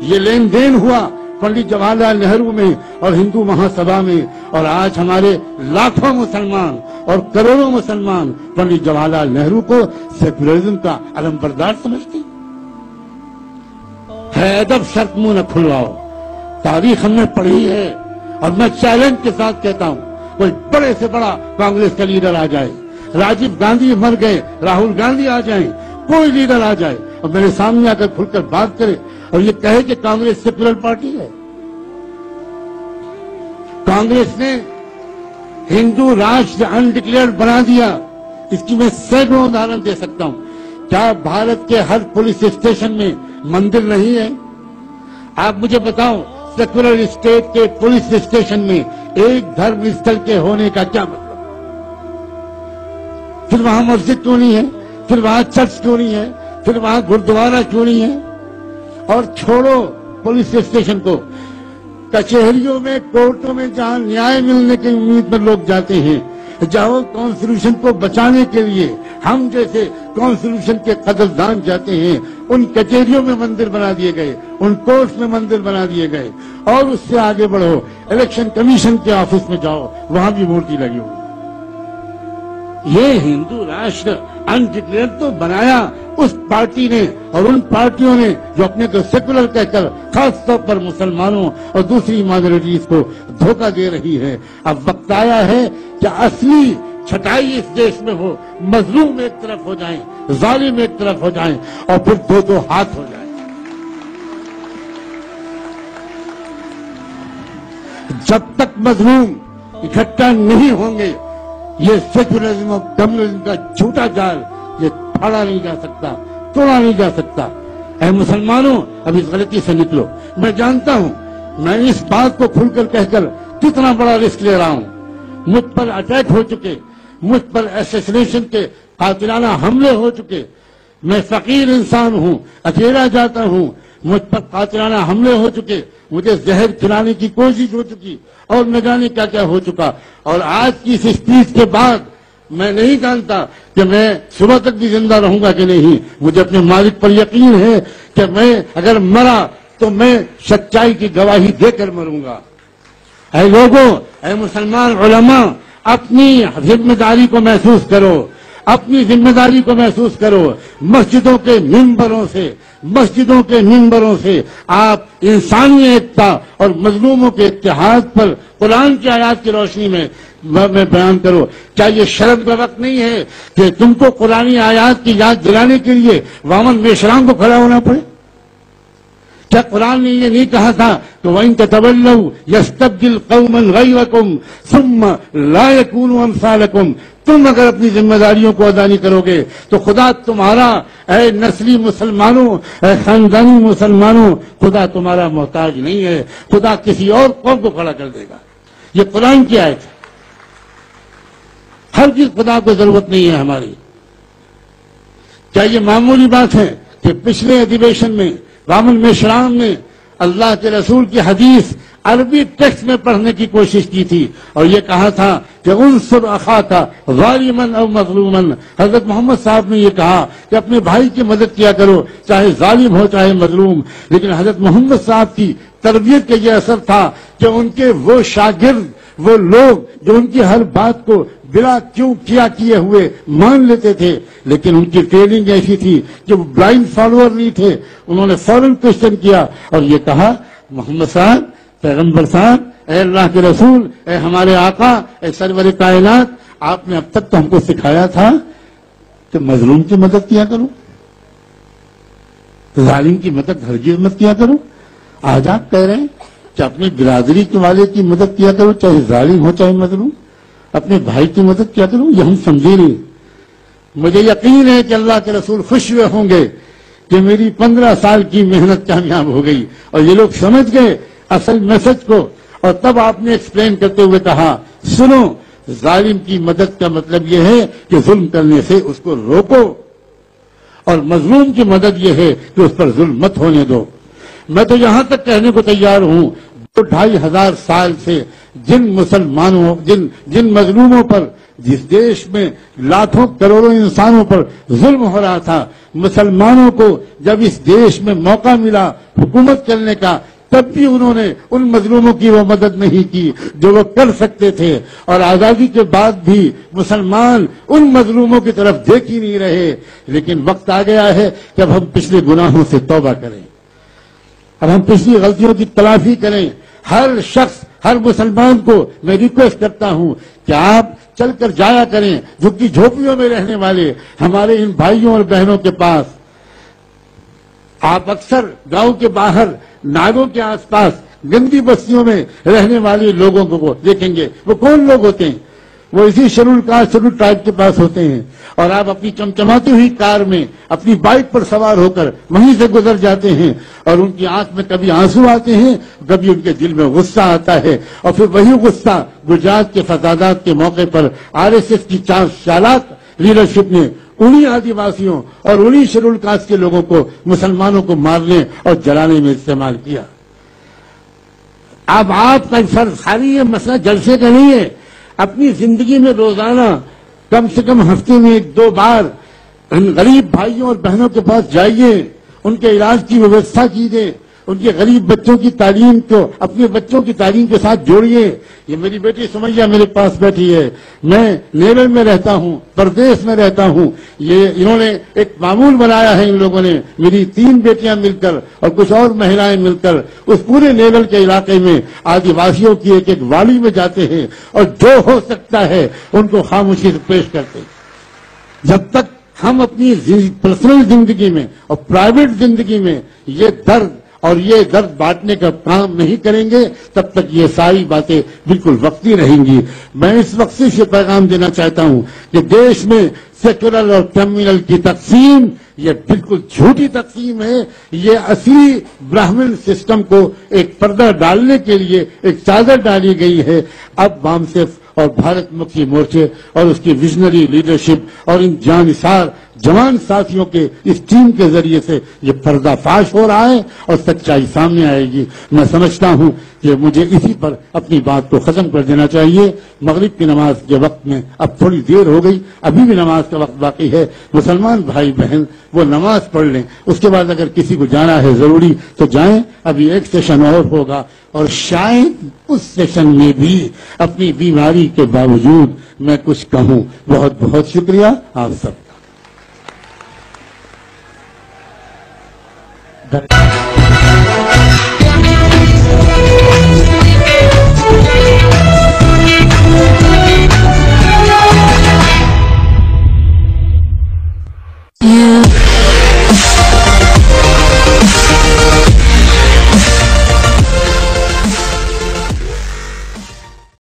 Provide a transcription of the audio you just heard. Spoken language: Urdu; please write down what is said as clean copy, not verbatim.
یہ لین دین ہوا پنڈت جواہر لال نہرو میں اور ہندو مہاسبھا میں، اور آج ہمارے لاکھوں مسلمان اور کروڑوں مسلمان پنڈت جواہر لال نہرو کو سیکولرزم کا علم بردار سمجھتے ہے۔ ادب شرط منہ نہ کھلواؤ، تاریخ ہم نے پڑھی ہے، اور میں چیلنج کے ساتھ کہتا ہوں کوئی بڑے سے بڑا کانگریس کا لیڈر آ جائے، راجیو گاندھی مر گئے، راہل گاندھی آ جائیں، کوئی لیڈر آ جائے اور میرے سامنے آ کر کھل کر بات کرے اور یہ کہے کہ کانگریس سیکولر پارٹی ہے۔ کانگریس نے ہندو راشٹر انڈکلیئرڈ بنا دیا، اس کی میں سینکڑوں ادھارن دے سکتا ہوں۔ کیا بھارت کے ہر پولیس اسٹیشن میں مندر نہیں ہے؟ آپ مجھے بتاؤ، سیکولر اسٹیٹ کے پولیس اسٹیشن میں ایک دھرم استھل کے ہونے کا کیا مطلب؟ پھر وہاں مسجد کیوں نہیں ہے؟ پھر وہاں چرچ کیوں نہیں ہے؟ پھر وہاں گردوارہ کیوں نہیں ہے؟ اور چھوڑو پولیس اسٹیشن کو، کچہریوں میں، کورٹوں میں جہاں نیائے ملنے کی امید پر لوگ جاتے ہیں، جہاں کانسٹیٹیوشن کو بچانے کے لیے ہم جیسے کانسٹیٹیوشن کے قدردان جاتے ہیں، ان کچہریوں میں مندر بنا دیے گئے، ان کورٹس میں مندر بنا دیے گئے۔ اور اس سے آگے بڑھو، الیکشن کمیشن کے آفس میں جاؤ، وہاں بھی مورتی لگی ہوئی۔ یہ ہندو راشٹر انڈکلیئر تو بنایا اس پارٹی نے اور ان پارٹیوں نے جو اپنے کو سیکولر کہہ کر خاص طور پر مسلمانوں اور دوسری مائنورٹیز کو دھوکہ دے رہی ہے۔ اب وقت آیا ہے کہ اصلی چھٹائی اس دیش میں ہو، مظلوم ایک طرف ہو جائیں، ظالم ایک طرف ہو جائیں، اور پھر دو دو ہاتھ ہو جائیں۔ جب تک مظلوم اکٹھا نہیں ہوں گے، یہ سیکولرزم اور کمیونزم کا جھوٹا جال یہ پھاڑا نہیں جا سکتا، توڑا نہیں جا سکتا۔ اے مسلمانوں، اب اس غلطی سے نکلو۔ میں جانتا ہوں میں اس بات کو کھل کر کہہ کر کتنا بڑا رسک لے رہا ہوں۔ مجھ پر اٹیک ہو چکے، مجھ پر ایسیسنیشن کے قاتلانہ حملے ہو چکے، میں فقیر انسان ہوں، اکیلا جاتا ہوں، مجھ پر قاتلانہ حملے ہو چکے، مجھے زہر کھلانے کی کوشش ہو چکی، اور نہ جانے کیا کیا ہو چکا۔ اور آج کی اس اسپیچ کے بعد میں نہیں جانتا کہ میں صبح تک بھی زندہ رہوں گا کہ نہیں۔ مجھے اپنے مالک پر یقین ہے کہ میں اگر مرا تو میں سچائی کی گواہی دے کر مروں گا۔ اے لوگوں، اے مسلمان علماء، اپنی ذمہ داری کو محسوس کرو، اپنی ذمہ داری کو محسوس کرو۔ مسجدوں کے منبروں سے آپ انسانی ایکتا اور مظلوموں کے اتحاد پر قرآن کی آیات کی روشنی میں بیان کرو۔ کیا یہ شرم کا وقت نہیں ہے کہ تم کو قرآنی آیات کی یاد دلانے کے لیے وامن میشرام کو کھڑا ہونا پڑے؟ کیا قرآن نے یہ نہیں کہا تھا کہ وَإِن تَتَوَلَّوْا يَسْتَبْدِلْ قَوْمًا غَيْرَكُمْ ثُمَّ لَا يَكُونُوا أَمْثَالَكُمْ؟ تم اگر اپنی ذمہ داریوں کو ادا نہیں کرو گے تو خدا تمہارا، اے نسلی مسلمانوں، اے خاندانی مسلمانوں، خدا تمہارا محتاج نہیں ہے، خدا کسی اور قوم کو کھڑا کر دے گا۔ یہ قرآن کی آیت ہے۔ ہر چیز خدا کو ضرورت نہیں ہے ہماری۔ کیا یہ معمولی بات ہے کہ پچھلے ادھیویشن میں وامن میشرام نے اللہ کے رسول کی حدیث عربی ٹیکسٹ میں پڑھنے کی کوشش کی تھی اور یہ کہا تھا کہ انصر اخاک ظالما او مظلوما؟ حضرت محمد صاحب نے یہ کہا کہ اپنے بھائی کی مدد کیا کرو، چاہے ظالم ہو چاہے مظلوم۔ لیکن حضرت محمد صاحب کی تربیت کا یہ اثر تھا کہ ان کے وہ شاگرد، وہ لوگ جو ان کی ہر بات کو بلا کیوں کیا کیے ہوئے مان لیتے تھے، لیکن ان کی ٹریننگ ایسی تھی کہ وہ بلائنڈ فالوور نہیں تھے۔ انہوں نے فوراً کوشچن کیا اور یہ کہا، محمد صاحب، پیغمبر صاحب، اے اللہ کے رسول، اے ہمارے آقا، اے سرور کائنات، آپ نے اب تک تو ہم کو سکھایا تھا کہ مظلوم کی مدد کیا کرو، ظالم کی مدد ہرگز مت کیا کرو۔ آج آپ کہہ رہے ہیں کہ اپنی برادری کے والے کی مدد کیا کرو، چاہے ظالم ہو چاہے مظلوم، اپنے بھائی کی مدد کیا کرو۔ یہ ہم سمجھے نہیں۔ مجھے یقین ہے کہ اللہ کے رسول خوش ہوئے ہوں گے کہ میری 15 سال کی محنت کامیاب ہو گئی اور یہ لوگ سمجھ گئے اصل میسج کو۔ اور تب آپ نے ایکسپلین کرتے ہوئے کہا، سنو، ظالم کی مدد کا مطلب یہ ہے کہ ظلم کرنے سے اس کو روکو، اور مظلوم کی مدد یہ ہے کہ اس پر ظلم مت ہونے دو۔ میں تو یہاں تک کہنے کو تیار ہوں، 2,500 سال سے جن مسلمانوں، جن مظلوموں پر جس دیش میں لاکھوں کروڑوں انسانوں پر ظلم ہو رہا تھا، مسلمانوں کو جب اس دیش میں موقع ملا حکومت کرنے کا، تب بھی انہوں نے ان مظلوموں کی وہ مدد نہیں کی جو وہ کر سکتے تھے، اور آزادی کے بعد بھی مسلمان ان مظلوموں کی طرف دیکھ ہی نہیں رہے۔ لیکن وقت آ گیا ہے کہ اب ہم پچھلے گناہوں سے توبہ کریں، اب ہم پچھلی غلطیوں کی تلافی کریں۔ ہر شخص، ہر مسلمان کو میں ریکویسٹ کرتا ہوں کہ آپ چل کر جایا کریں جھگی جھوپڑیوں میں رہنے والے ہمارے ان بھائیوں اور بہنوں کے پاس۔ آپ اکثر گاؤں کے باہر، ناگوں کے آس پاس، گندی بستیوں میں رہنے والے لوگوں کو دیکھیں گے۔ وہ کون لوگ ہوتے ہیں؟ وہ اسی شیڈول کاسٹ، شیڈول ٹرائب کے پاس ہوتے ہیں، اور آپ اپنی چمچماتی ہوئی کار میں اپنی بائک پر سوار ہو کر وہیں سے گزر جاتے ہیں، اور ان کی آنکھ میں کبھی آنسو آتے ہیں، کبھی ان کے دل میں غصہ آتا ہے، اور پھر وہی غصہ گجرات کے فسادات کے موقع پر RSS کی چالاک لیڈرشپ نے انہی آدی واسیوں اور انہی شیڈول کاسٹ کے لوگوں کو، مسلمانوں کو مارنے اور جلانے میں استعمال کیا۔ اب آپ کا فرض خالی یہ مسئلہ جلسے کا نہیں ہے، اپنی زندگی میں روزانہ کم سے کم ہفتے میں 1-2 بار ان غریب بھائیوں اور بہنوں کے پاس جائیے، ان کے علاج کی ویوستھا کیجیے، ان کے غریب بچوں کی تعلیم کو اپنے بچوں کی تعلیم کے ساتھ جوڑیے۔ یہ میری بیٹی سمیہ میرے پاس بیٹھی ہے، میں نیول میں رہتا ہوں، پردیش میں رہتا ہوں، انہوں نے ایک معمول بنایا ہے، ان لوگوں نے، میری 3 بیٹیاں مل کر اور کچھ اور مہلائیں مل کر اس پورے نیول کے علاقے میں آدی واسیوں کی ایک ایک واڑی میں جاتے ہیں، اور جو ہو سکتا ہے ان کو خاموشی سے پیش کرتے ہیں۔ جب تک ہم اپنی پرسنل زندگی میں اور پرائیویٹ زندگی میں یہ درد اور یہ درد بانٹنے کا کام نہیں کریں گے، تب تک یہ ساری باتیں بالکل وقتی رہیں گی۔ میں اس وقت سے پیغام دینا چاہتا ہوں کہ دیش میں سیکولر اور کمیونل کی تقسیم یہ بالکل جھوٹی تقسیم ہے۔ یہ اصلی براہمن سسٹم کو ایک پردہ ڈالنے کے لیے ایک چادر ڈالی گئی ہے۔ اب وام صرف اور بھارت مکھی مورچے اور اس کی ویژنری لیڈرشپ اور ان جانثار جوان ساتھیوں کے اس ٹیم کے ذریعے سے یہ پردہ فاش ہو رہا ہے اور سچائی سامنے آئے گی۔ میں سمجھتا ہوں کہ مجھے اسی پر اپنی بات کو ختم کر دینا چاہیے۔ مغرب کی نماز کے وقت میں اب تھوڑی دیر ہو گئی، ابھی بھی نماز کا وقت باقی ہے۔ مسلمان بھائی بہن وہ نماز پڑھ لیں، اس کے بعد اگر کسی کو جانا ہے ضروری تو جائیں۔ ابھی ایک سیشن اور ہوگا، اور شاید اس سیشن میں بھی اپنی بیماری کے باوجود میں کچھ کہوں۔ بہت بہت شکریہ آپ سب کا۔